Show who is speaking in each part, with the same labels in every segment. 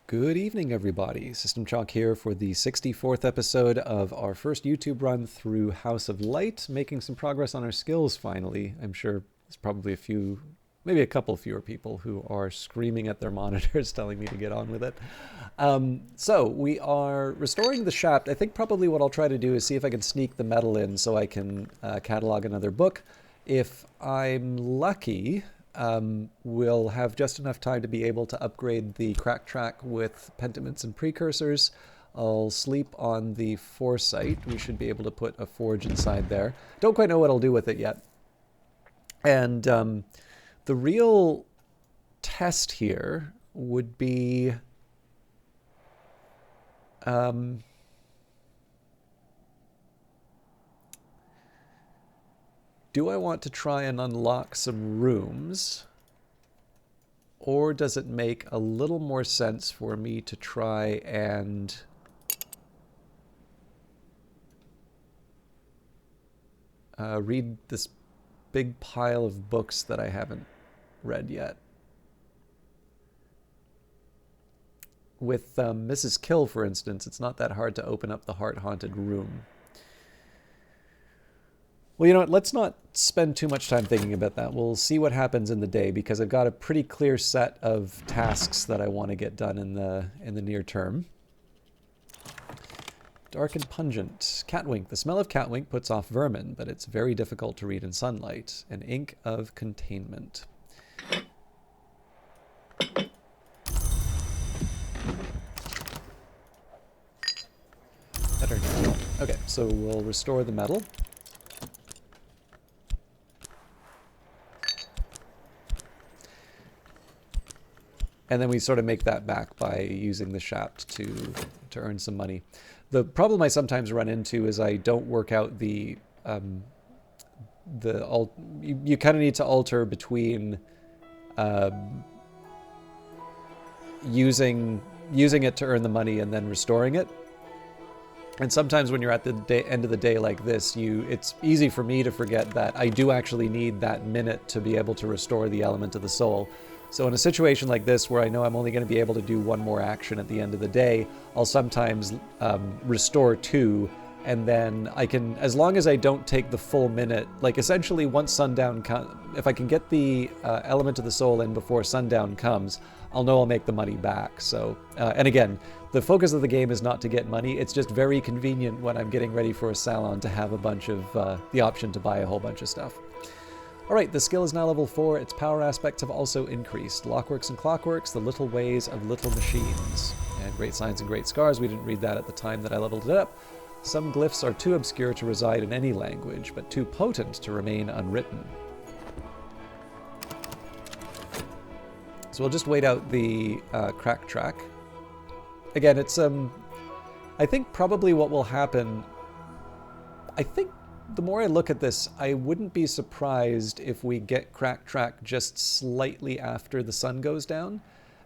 Speaker 1: Good evening, everybody. System Chalk here for the 64th episode of our first YouTube run through House of Light, making some progress on our skills finally. I'm sure there's probably maybe a couple fewer people who are screaming at their monitors telling me to get on with it. So we are restoring the shaft. I think probably what I'll try to do is see if I can sneak the metal in so I can catalog another book. If I'm lucky, we'll have just enough time to be able to upgrade the crack track with pentiments and precursors. I'll sleep on the foresight. We should be able to put a forge inside there. Don't quite know what I'll do with it yet. And the real test here would be do I want to try and unlock some rooms, or does it make a little more sense for me to try and read this big pile of books that I haven't read yet? With Mrs. Kill, for instance, it's not that hard to open up the Heart-Haunted Room. Well, you know what, let's not spend too much time thinking about that. We'll see what happens in the day, because I've got a pretty clear set of tasks that I want to get done in the near term. Dark and pungent. Catwink. The smell of catwink puts off vermin, but it's very difficult to read in sunlight. An ink of containment. Better now. Okay, so we'll restore the metal. And then we sort of make that back by using the shaft to earn some money. The problem I sometimes run into is I don't work out you kind of need to alter between using it to earn the money and then restoring it. And sometimes when you're at the end of the day like this, it's easy for me to forget that I do actually need that minute to be able to restore the element of the soul. So in a situation like this, where I know I'm only going to be able to do one more action at the end of the day, I'll sometimes restore two, and then I can, as long as I don't take the full minute, like essentially once sundown comes, if I can get the element of the soul in before sundown comes, I'll know I'll make the money back. So, and again, the focus of the game is not to get money. It's just very convenient when I'm getting ready for a salon to have a bunch of, the option to buy a whole bunch of stuff. Alright, the skill is now level 4. Its power aspects have also increased. Lockworks and Clockworks, the little ways of little machines. And Great Signs and Great Scars, we didn't read that at the time that I leveled it up. Some glyphs are too obscure to reside in any language, but too potent to remain unwritten. So we'll just wait out the crack track. Again, it's, I think probably what will happen, I think the more I look at this, I wouldn't be surprised if we get crack track just slightly after the sun goes down.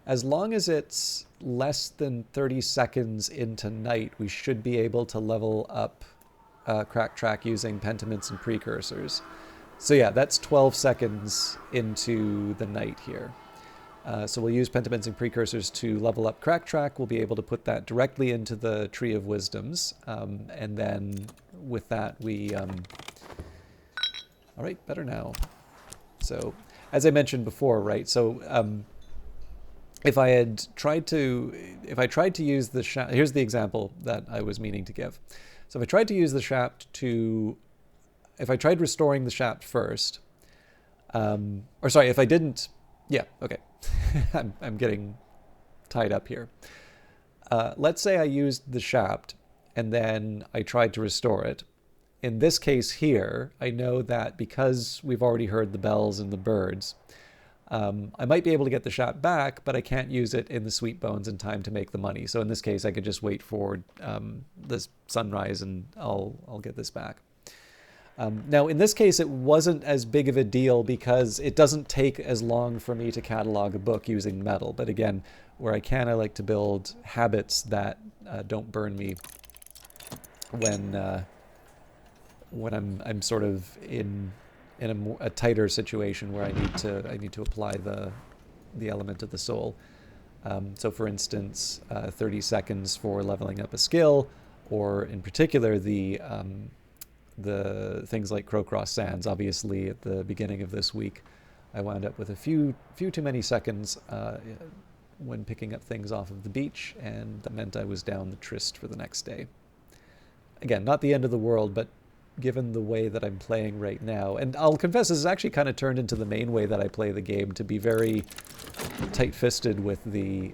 Speaker 1: As long as it's less than 30 seconds into night, we should be able to level up crack track using pentiments and precursors. So yeah, that's 12 seconds into the night here. So we'll use pentiments and precursors to level up crack track. We'll be able to put that directly into the Tree of Wisdoms. And then with that, we... all right, better now. So, as I mentioned before, right, so if I tried to use the shaft... Here's the example that I was meaning to give. So if I tried to use the shaft to... If I tried restoring the shaft first... or sorry, if I didn't... Yeah, okay. I'm getting tied up here. Let's say I used the shaft and then I tried to restore it. In this case here, I know that because we've already heard the bells and the birds, I might be able to get the shaft back, but I can't use it in the Sweet Bones in time to make the money. So in this case, I could just wait for this sunrise and I'll get this back. Now, in this case, it wasn't as big of a deal because it doesn't take as long for me to catalog a book using metal. But again, where I can, I like to build habits that don't burn me when I'm sort of in a tighter situation where I need to apply the element of the soul. So for instance, 30 seconds for leveling up a skill, or in particular the things like Crowcross Sands. Obviously, at the beginning of this week, I wound up with a few too many seconds when picking up things off of the beach, and that meant I was down the tryst for the next day. Again, not the end of the world, but given the way that I'm playing right now, and I'll confess this has actually kind of turned into the main way that I play the game, to be very tight-fisted with the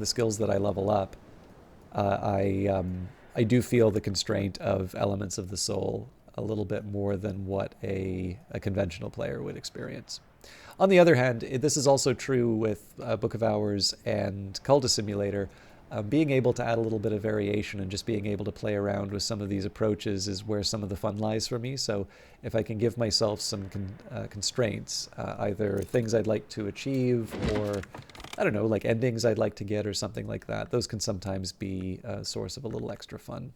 Speaker 1: skills that I level up. I do feel the constraint of elements of the soul a little bit more than what a conventional player would experience. On the other hand, this is also true with Book of Hours and Cultist Simulator. Being able to add a little bit of variation and just being able to play around with some of these approaches is where some of the fun lies for me. So if I can give myself some constraints, either things I'd like to achieve or, I don't know, like endings I'd like to get or something like that, those can sometimes be a source of a little extra fun.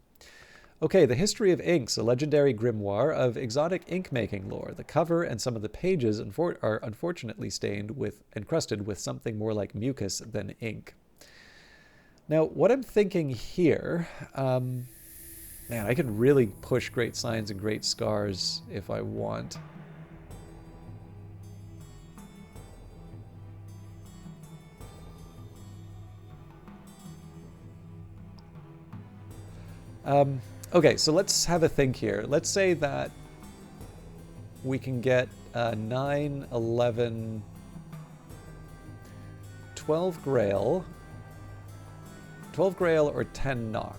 Speaker 1: Okay, The History of Inks, a legendary grimoire of exotic ink-making lore. The cover and some of the pages are unfortunately stained with, encrusted with something more like mucus than ink. Now, what I'm thinking here, man, I can really push Great Signs and Great Scars if I want. Okay, so let's have a think here. Let's say that we can get 9, 11, 12 Grail, 12 Grail or 10 knock.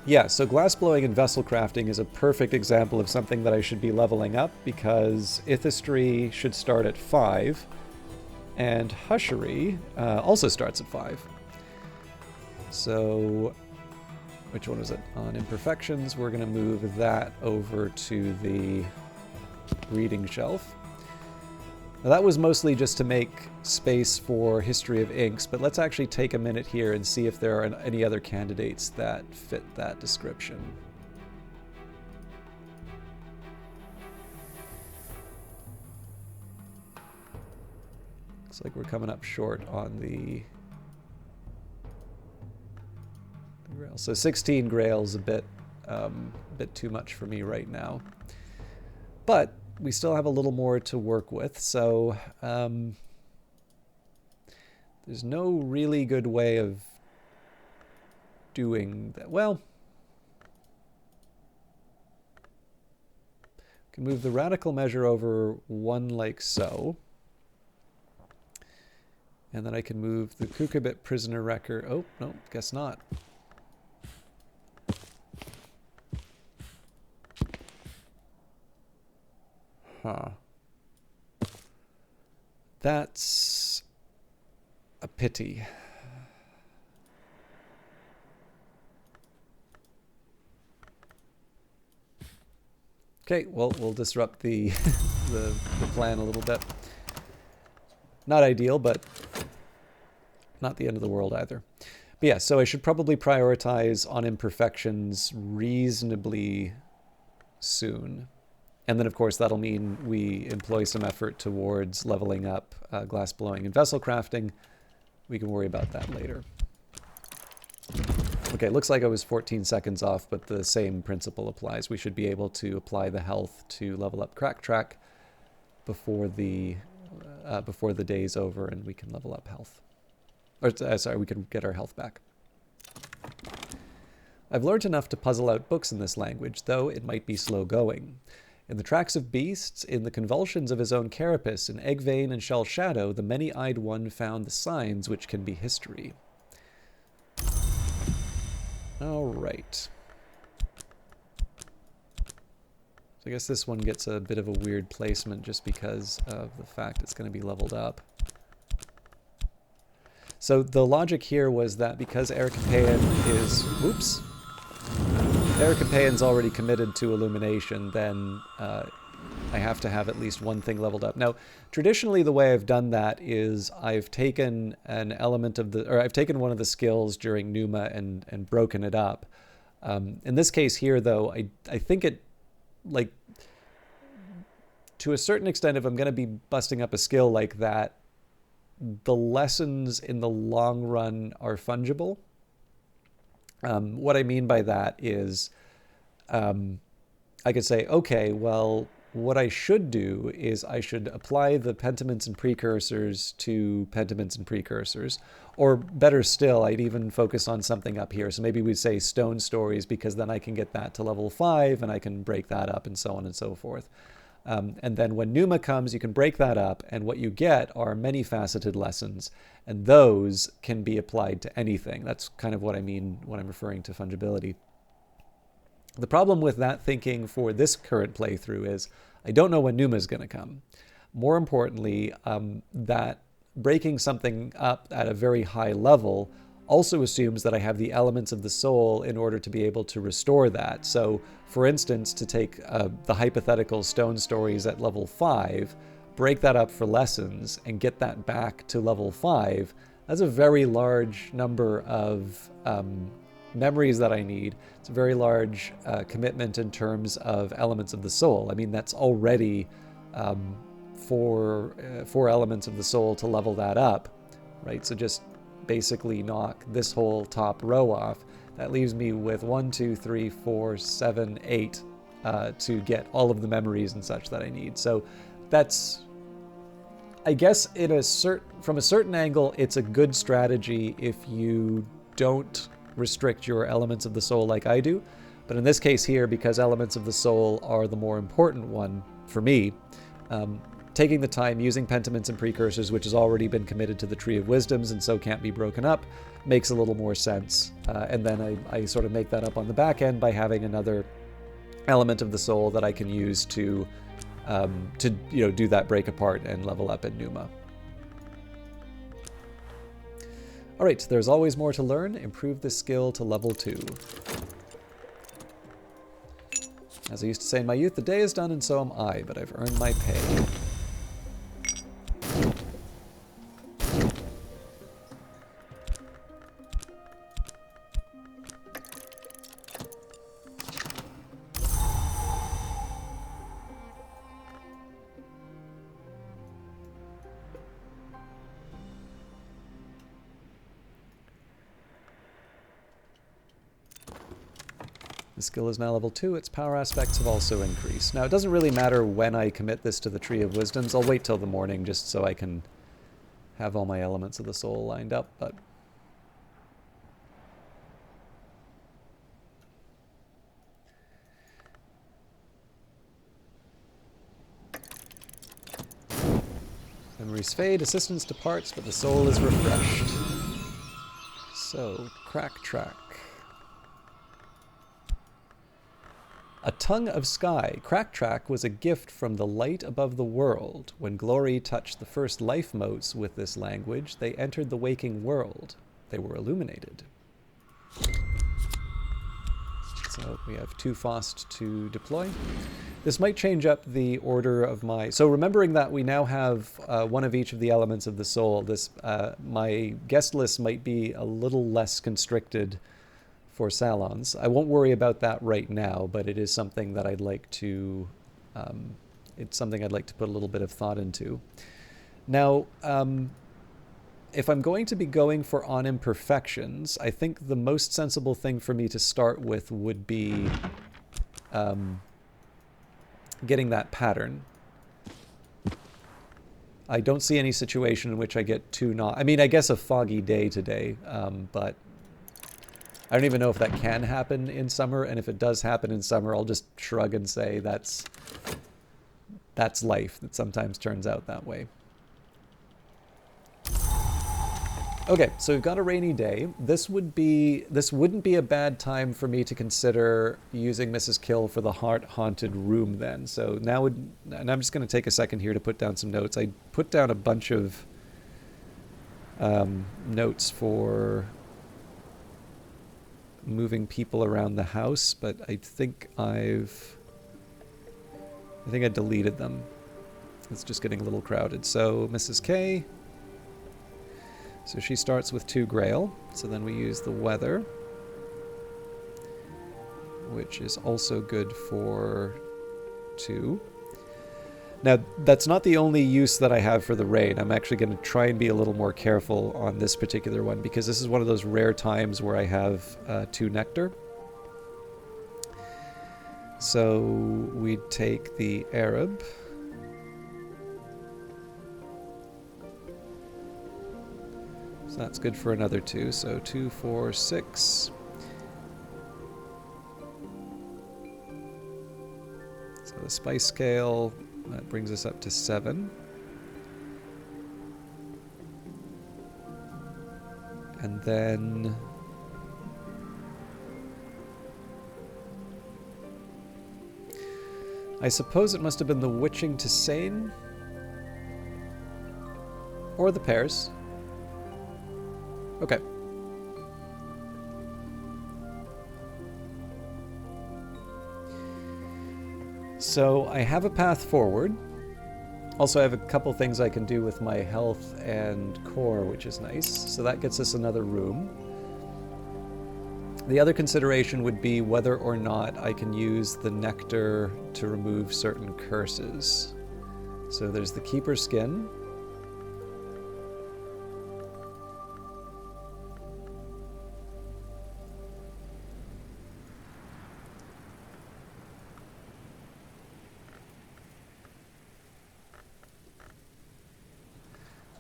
Speaker 1: Yeah, so glass blowing and vessel crafting is a perfect example of something that I should be leveling up, because Ithistry should start at 5, and Hushery also starts at 5. So, which one was it? On Imperfections, we're going to move that over to the reading shelf. Now, that was mostly just to make space for History of Inks, but let's actually take a minute here and see if there are any other candidates that fit that description. Looks like we're coming up short on the Grail. So 16 Grail's a bit too much for me right now. But we still have a little more to work with, so there's no really good way of doing that. Well, we can move the radical measure over 1 like so. And then I can move the Kukabit prisoner record. Oh, no, guess not. Huh. That's a pity. Okay, well, we'll disrupt the, the plan a little bit. Not ideal, but not the end of the world either. But yeah, so I should probably prioritize on Imperfections reasonably soon. And then, of course, that'll mean we employ some effort towards leveling up glass blowing and vessel crafting. We can worry about that later. Okay, looks like I was 14 seconds off, but the same principle applies. We should be able to apply the health to level up Crack Track before the day's over, and we can level up health. Or, sorry, we can get our health back. I've learned enough to puzzle out books in this language, though it might be slow going. In the tracks of beasts, in the convulsions of his own carapace, in Eggvein and Shell Shadow, the many-eyed one found the signs which can be history. All right. So I guess this one gets a bit of a weird placement just because of the fact it's going to be leveled up. So the logic here was that because Erikapean is... Oops. Erikapean's already committed to Illumination, then I have to have at least one thing leveled up. Now, traditionally, the way I've done that is I've taken an element of the, or I've taken one of the skills during Numa and broken it up. In this case here, though, I think it, like, to a certain extent, if I'm going to be busting up a skill like that, the lessons in the long run are fungible. What I mean by that is I could say, okay, well, what I should do is I should apply the pentiments and precursors to pentiments and precursors. Or better still, I'd even focus on something up here. So maybe we'd say stone stories, because then I can get that to level 5 and I can break that up and so on and so forth. And then when Numa comes, you can break that up, and what you get are many faceted lessons, and those can be applied to anything. That's kind of what I mean when I'm referring to fungibility. The problem with that thinking for this current playthrough is I don't know when Numa is going to come. More importantly, that breaking something up at a very high level also assumes that I have the elements of the soul in order to be able to restore that. So, for instance, to take the hypothetical stone stories at level 5, break that up for lessons, and get that back to level 5, that's a very large number of memories that I need. It's a very large commitment in terms of elements of the soul. I mean, that's already four elements of the soul to level that up, right? So just basically knock this whole top row off. That leaves me with 1, 2, 3, 4, 7, 8 to get all of the memories and such that I need. So that's, I guess, from a certain angle, it's a good strategy if you don't restrict your elements of the soul like I do. But in this case here, because elements of the soul are the more important one for me, taking the time, using pentiments and precursors, which has already been committed to the Tree of Wisdoms and so can't be broken up, makes a little more sense. And then I sort of make that up on the back end by having another element of the soul that I can use to do that break apart and level up in Numa. All right, there's always more to learn. Improve this skill to level 2. As I used to say in my youth, the day is done and so am I, but I've earned my pay. The skill is now level 2. Its power aspects have also increased. Now, it doesn't really matter when I commit this to the Tree of Wisdoms. I'll wait till the morning just so I can have all my elements of the soul lined up, but... Memories fade, assistance departs, but the soul is refreshed. So, crack track. A tongue of sky. Crack track was a gift from the light above the world. When glory touched the first life motes with this language, they entered the waking world. They were illuminated. So we have 2 Fost to deploy. This might change up the order of my... So remembering that we now have one of each of the elements of the soul, this my guest list might be a little less constricted for salons. I won't worry about that right now, but it is something that I'd like to put a little bit of thought into. Now, if I'm going to be going for on imperfections, I think the most sensible thing for me to start with would be getting that pattern. I don't see any situation in which I get too not... I mean, I guess a foggy day today, but I don't even know if that can happen in summer, and if it does happen in summer, I'll just shrug and say that's life. That sometimes turns out that way. Okay, so we've got a rainy day. This wouldn't be a bad time for me to consider using Mrs. Kill for the heart-haunted room then. So now, and I'm just going to take a second here to put down some notes. I put down a bunch of notes for moving people around the house, but I think I've I think I deleted them. It's just getting a little crowded. So Mrs. K. So she starts with 2 Grail. So then we use the weather, which is also good for 2. Now, that's not the only use that I have for the rain. I'm actually going to try and be a little more careful on this particular one, because this is one of those rare times where I have 2 nectar. So we take the Arab. So that's good for another 2. So 2, 4, 6. So the spice scale, that brings us up to 7. And then I suppose it must have been the witching to Sane, or the pears. Okay. So I have a path forward. Also, I have a couple things I can do with my health and core, which is nice. So that gets us another room. The other consideration would be whether or not I can use the nectar to remove certain curses. So there's the Keeper Skin.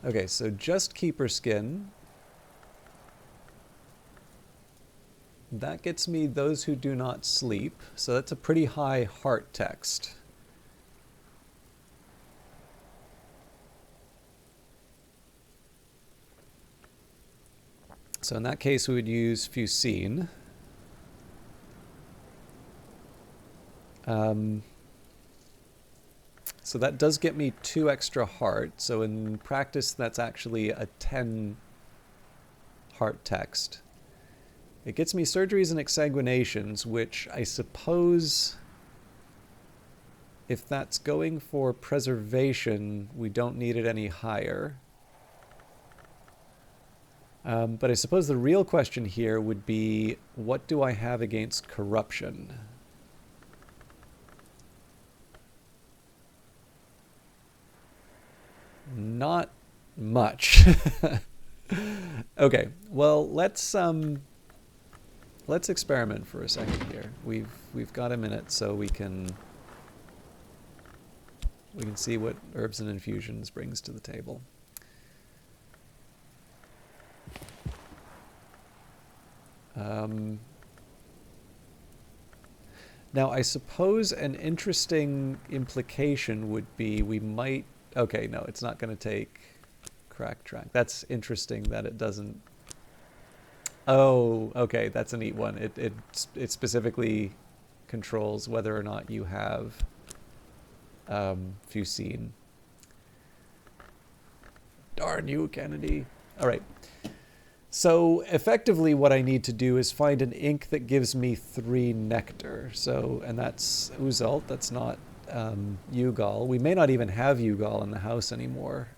Speaker 1: Okay, so just Keeper Skin. That gets me Those Who Do Not Sleep. So that's a pretty high heart text. So in that case, we would use Fusine. So that does get me 2 extra heart. So in practice, that's actually a 10 heart text. It gets me surgeries and exsanguinations, which I suppose, if that's going for preservation, we don't need it any higher. But I suppose the real question here would be, what do I have against corruption? Not much. Okay, well, let's experiment for a second here. We've got a minute, so we can see what herbs and infusions brings to the table. Now, I suppose an interesting implication would be we might... Okay, no, it's not going to take crack track. That's interesting that it doesn't... Oh, okay, that's a neat one. It specifically controls whether or not you have Fusine. Darn you, Kennedy. All right. So effectively what I need to do is find an ink that gives me 3 nectar. So, and that's Uzalt, that's not Ugal. We may not even have Ugal in the house anymore.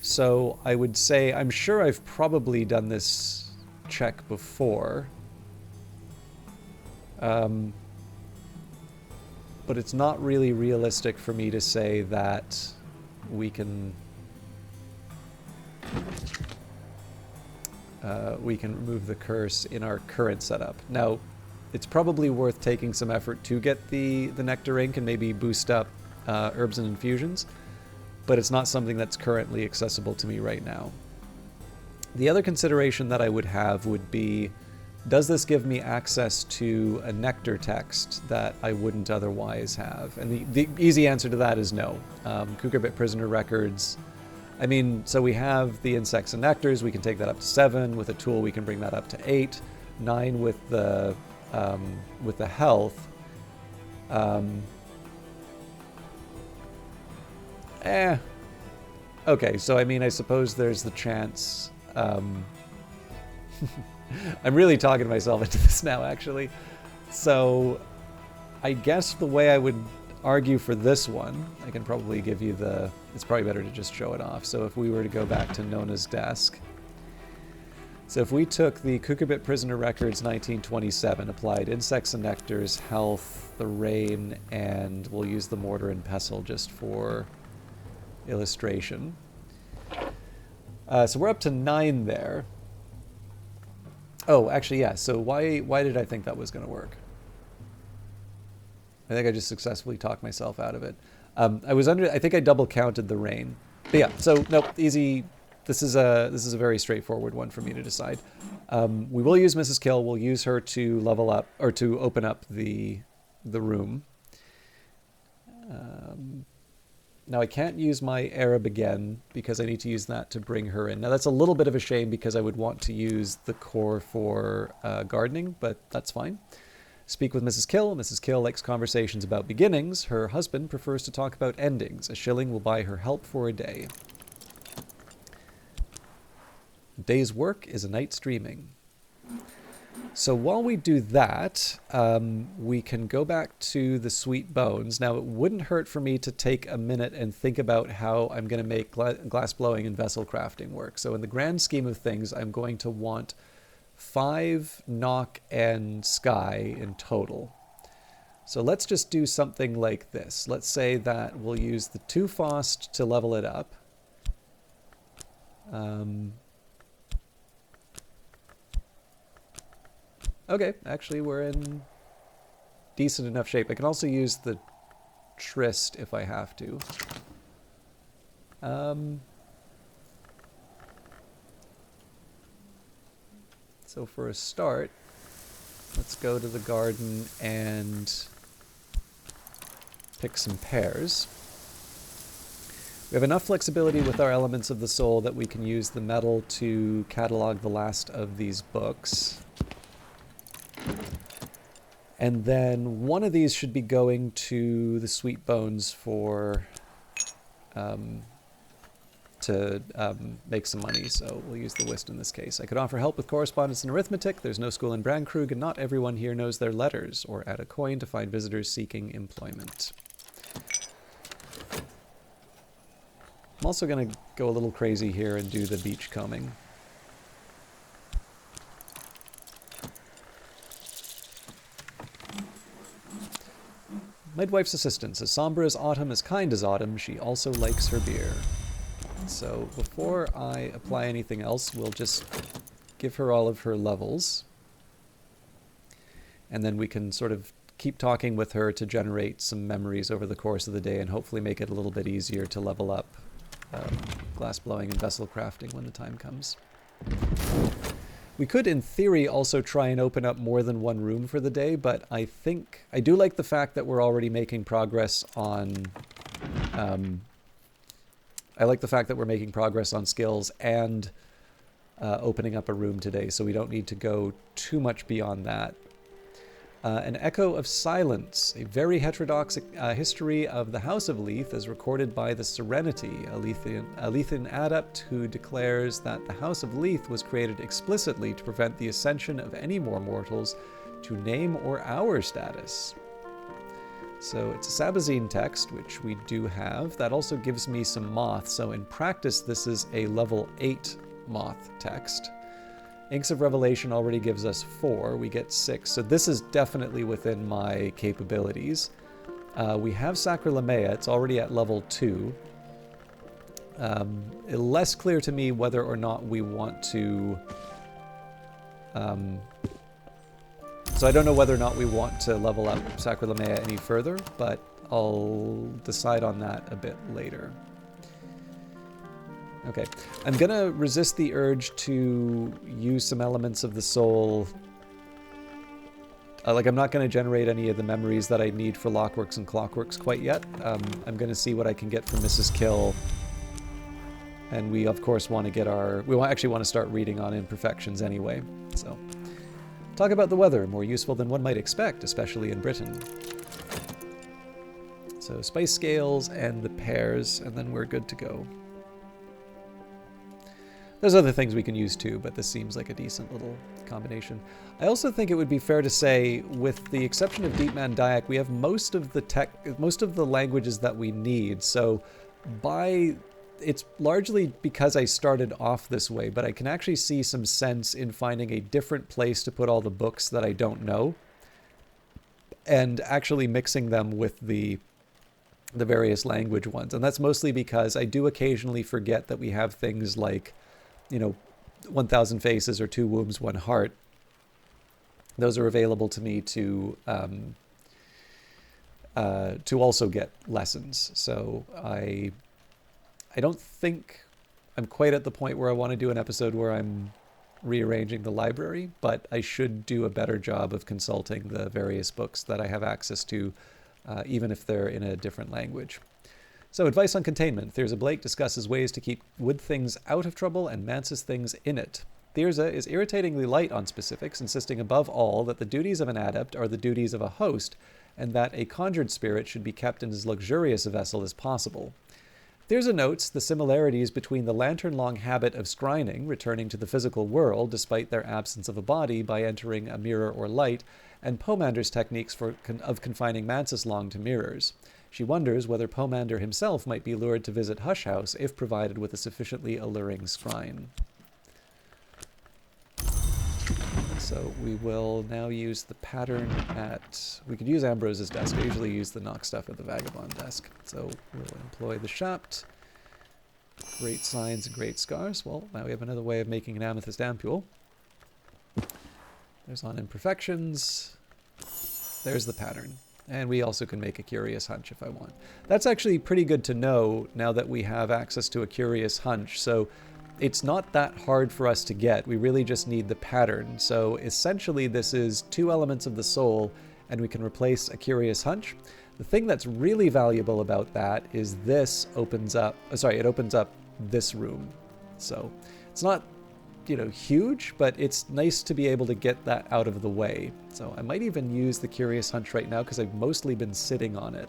Speaker 1: So I would say, I'm sure I've probably done this check before. But it's not really realistic for me to say that we can remove the curse in our current setup. Now, it's probably worth taking some effort to get the nectar ink and maybe boost up herbs and infusions, but it's not something that's currently accessible to me right now. The other consideration that I would have would be, does this give me access to a nectar text that I wouldn't otherwise have? And the easy answer to that is no. Cucurbit Prisoner Records, I mean, so we have the insects and nectars, we can take that up to 7. With a tool, we can bring that up to 8. 9 with the health. Okay, so I mean, I suppose there's the chance... I'm really talking myself into this now, actually. So I guess the way I would argue for this one, I can probably give you the... It's probably better to just show it off. So if we were to go back to Nona's desk... So if we took the Cucurbit Prisoner Records 1927, applied insects and nectars, health, the rain, and we'll use the mortar and pestle just for illustration. So we're up to 9 there. Oh, actually, yeah. So why did I think that was going to work? I think I just successfully talked myself out of it. I think I double counted the rain. But yeah, so nope, easy. This is a very straightforward one for me to decide. We will use Mrs. Kill. We'll use her to level up or to open up the room. Now I can't use my Arab again because I need to use that to bring her in. Now that's a little bit of a shame because I would want to use the core for gardening, but that's fine. Speak with Mrs. Kill. Mrs. Kill likes conversations about beginnings. Her husband prefers to talk about endings. A shilling will buy her help for a day. A day's work is a night's dreaming. So while we do that, we can go back to the sweet bones. Now, it wouldn't hurt for me to take a minute and think about how I'm going to make glass blowing and vessel crafting work. So in the grand scheme of things, I'm going to want 5 knock and sky in total. So let's just do something like this. Let's say that we'll use the 2 Fost to level it up. Okay, actually we're in decent enough shape. I can also use the Tryst if I have to. So for a start, let's go to the garden and pick some pears. We have enough flexibility with our elements of the soul that we can use the metal to catalog the last of these books. And then one of these should be going to the sweet bones for to make some money, so we'll use the whist in this case. I could offer help with correspondence and arithmetic. There's no school in Brandkrug, and not everyone here knows their letters, or add a coin to find visitors seeking employment. I'm also going to go a little crazy here and do the beach combing. Midwife's assistance. As somber as autumn, as kind as autumn, she also likes her beer. So before I apply anything else, we'll just give her all of her levels. And then we can sort of keep talking with her to generate some memories over the course of the day and hopefully make it a little bit easier to level up glass blowing and vessel crafting when the time comes. We could, in theory, also try and open up more than one room for the day, but I think... I do like the fact that we're already making progress on... I like the fact that we're making progress on skills and opening up a room today, so we don't need to go too much beyond that. An Echo of Silence, a very heterodox history of the House of Leith, is recorded by the Serenity, a Leithian adept who declares that the House of Leith was created explicitly to prevent the ascension of any more mortals to name or hour status. So it's a Sabazine text, which we do have. That also gives me some moth, so in practice this is a level 8 moth text. Inks of Revelation already gives us 4. We get 6. So this is definitely within my capabilities. We have Sacralamea. It's already at level 2. Less clear to me whether or not we want to... So I don't know whether or not we want to level up Sacralamea any further, but I'll decide on that a bit later. Okay, I'm gonna resist the urge to use some elements of the soul. Like, I'm not gonna generate any of the memories that I need for Lockworks and Clockworks quite yet. I'm gonna see what I can get from Mrs. Kill. And we, of course, want to get our... We actually want to start reading on imperfections anyway, so... Talk about the weather, more useful than one might expect, especially in Britain. So, spice scales and the pears, and then we're good to go. There's other things we can use too, but this seems like a decent little combination. I also think it would be fair to say, with the exception of Deepman Dayak, we have most of the languages that we need. So it's largely because I started off this way, but I can actually see some sense in finding a different place to put all the books that I don't know, and actually mixing them with the various language ones. And that's mostly because I do occasionally forget that we have things like, 1,000 Faces or Two Wombs, One Heart. Those are available to me to also get lessons. So I don't think I'm quite at the point where I want to do an episode where I'm rearranging the library, but I should do a better job of consulting the various books that I have access to, even if they're in a different language. So, advice on containment. Thyrza Blake discusses ways to keep wood things out of trouble and Mansis things in it. Thyrza is irritatingly light on specifics, insisting above all that the duties of an adept are the duties of a host, and that a conjured spirit should be kept in as luxurious a vessel as possible. Thyrza notes the similarities between the lantern-long habit of scrying, returning to the physical world despite their absence of a body by entering a mirror or light, and Pomander's techniques of confining Mansis long to mirrors. She wonders whether Pomander himself might be lured to visit Hush House if provided with a sufficiently alluring scrying. So we will now use the pattern we could use Ambrose's desk. I usually use the knock stuff at the Vagabond desk. So we'll employ the Shapt. Great signs and great scars. Well, now we have another way of making an amethyst ampule. There's on imperfections. There's the pattern. And we also can make a curious hunch if I want. That's actually pretty good to know now that we have access to a curious hunch. So it's not that hard for us to get. We really just need the pattern. So essentially this is 2 elements of the soul, and we can replace a curious hunch. The thing that's really valuable about that is this opens up, it opens up this room. So it's not, huge, but it's nice to be able to get that out of the way. So I might even use the curious hunch right now because I've mostly been sitting on it.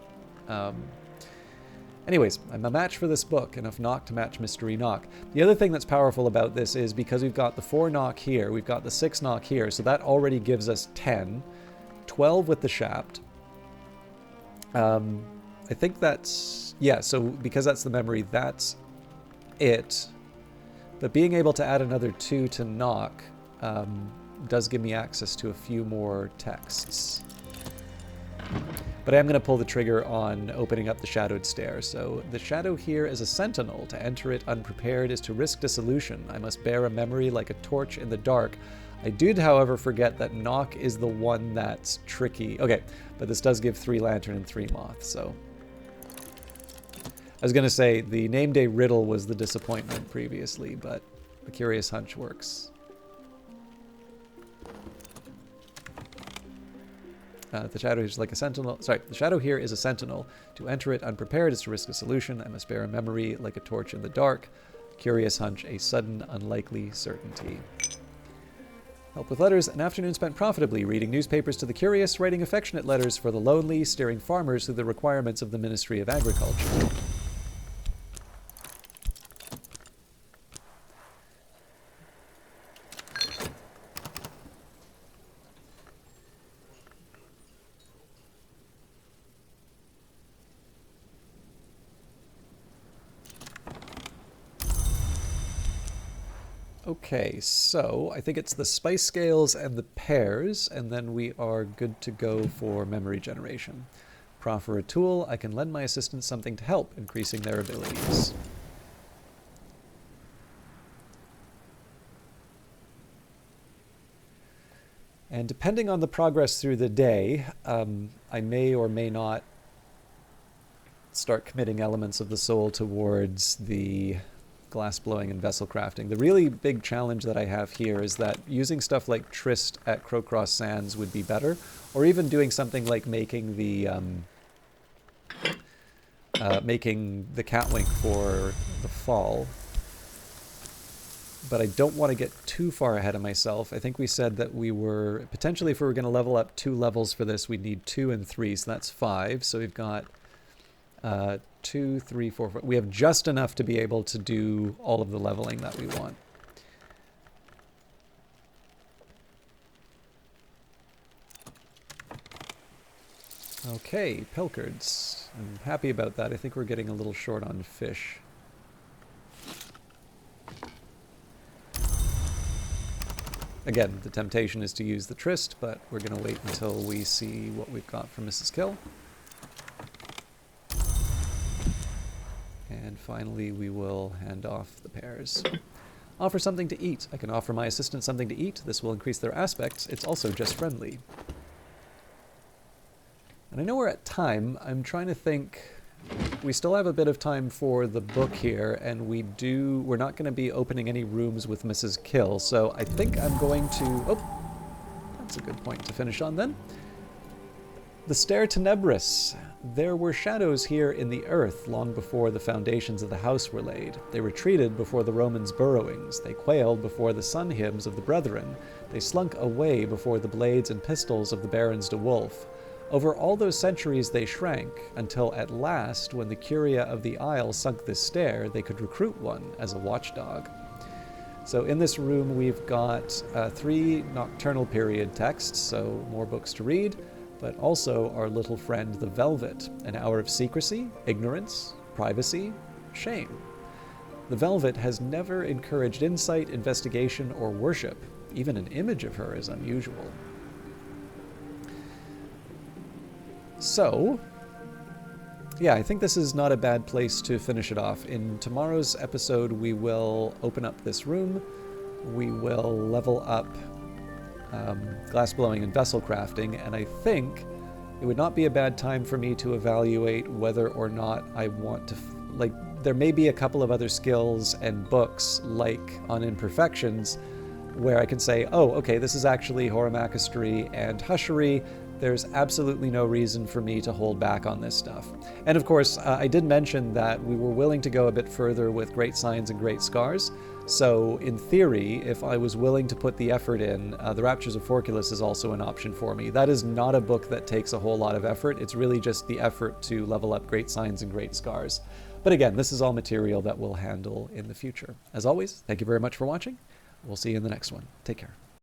Speaker 1: Anyways, I'm a match for this book, enough knock to match mystery knock. The other thing that's powerful about this is because we've got the 4 knock here, we've got the 6 knock here, so that already gives us 10, 12 with the Shapt. I think that's, so because that's the memory, that's it. But being able to add another 2 to knock does give me access to a few more texts. But I am going to pull the trigger on opening up the shadowed stair. So the shadow here is a sentinel. To enter it unprepared is to risk dissolution. I must bear a memory like a torch in the dark. I did, however, forget that knock is the one that's tricky. Okay, but this does give 3 lantern and 3 moth, so... I was going to say the name day riddle was the disappointment previously, but the curious hunch works. The shadow is like a sentinel. Sorry, the shadow here is a sentinel. To enter it unprepared is to risk a solution. I must bear a memory like a torch in the dark. Curious hunch, a sudden, unlikely certainty. Help with letters. An afternoon spent profitably reading newspapers to the curious, writing affectionate letters for the lonely, steering farmers through the requirements of the Ministry of Agriculture. Okay, so I think it's the spice scales and the pears, and then we are good to go for memory generation. Proffer a tool. I can lend my assistants something to help, increasing their abilities. And depending on the progress through the day, I may or may not start committing elements of the soul towards the glass blowing and vessel crafting. The really big challenge that I have here is that using stuff like Trist at Crowcross Sands would be better, or even doing something like making the catwink for the fall. But I don't want to get too far ahead of myself. I think we said that we were potentially, if we were going to level up 2 levels for this, we'd need 2 and 3, so that's 5. So we've got 2, 3, 4, 5. We have just enough to be able to do all of the leveling that we want. Okay, pilchards. I'm happy about that. I think we're getting a little short on fish. Again, the temptation is to use the tryst, but we're going to wait until we see what we've got from Mrs. Kill. And finally, we will hand off the pears. Offer something to eat. I can offer my assistant something to eat. This will increase their aspects. It's also just friendly. And I know we're at time. I'm trying to think. We still have a bit of time for the book here, and we're not going to be opening any rooms with Mrs. Kill, so I think I'm going to... Oh, that's a good point to finish on then. The Stair Tenebris. There were shadows here in the earth long before the foundations of the house were laid. They retreated before the Romans' burrowings. They quailed before the sun hymns of the brethren. They slunk away before the blades and pistols of the barons de Wolf. Over all those centuries they shrank, until at last, when the curia of the isle sunk this stair, they could recruit one as a watchdog. So in this room we've got 3 nocturnal period texts, so more books to read, but also our little friend the Velvet, an hour of secrecy, ignorance, privacy, shame. The Velvet has never encouraged insight, investigation, or worship. Even an image of her is unusual. So, yeah, I think this is not a bad place to finish it off. In tomorrow's episode, we will open up this room. We will level up glassblowing and vessel crafting, and I think it would not be a bad time for me to evaluate whether or not I want to... there may be a couple of other skills and books, like on Imperfections, where I can say, oh, okay, this is actually Horamachistry and Hushery. There's absolutely no reason for me to hold back on this stuff. And of course, I did mention that we were willing to go a bit further with Great Signs and Great Scars. So in theory, if I was willing to put the effort in, The Raptures of Forculus is also an option for me. That is not a book that takes a whole lot of effort. It's really just the effort to level up Great Signs and Great Scars. But again, this is all material that we'll handle in the future. As always, thank you very much for watching. We'll see you in the next one. Take care.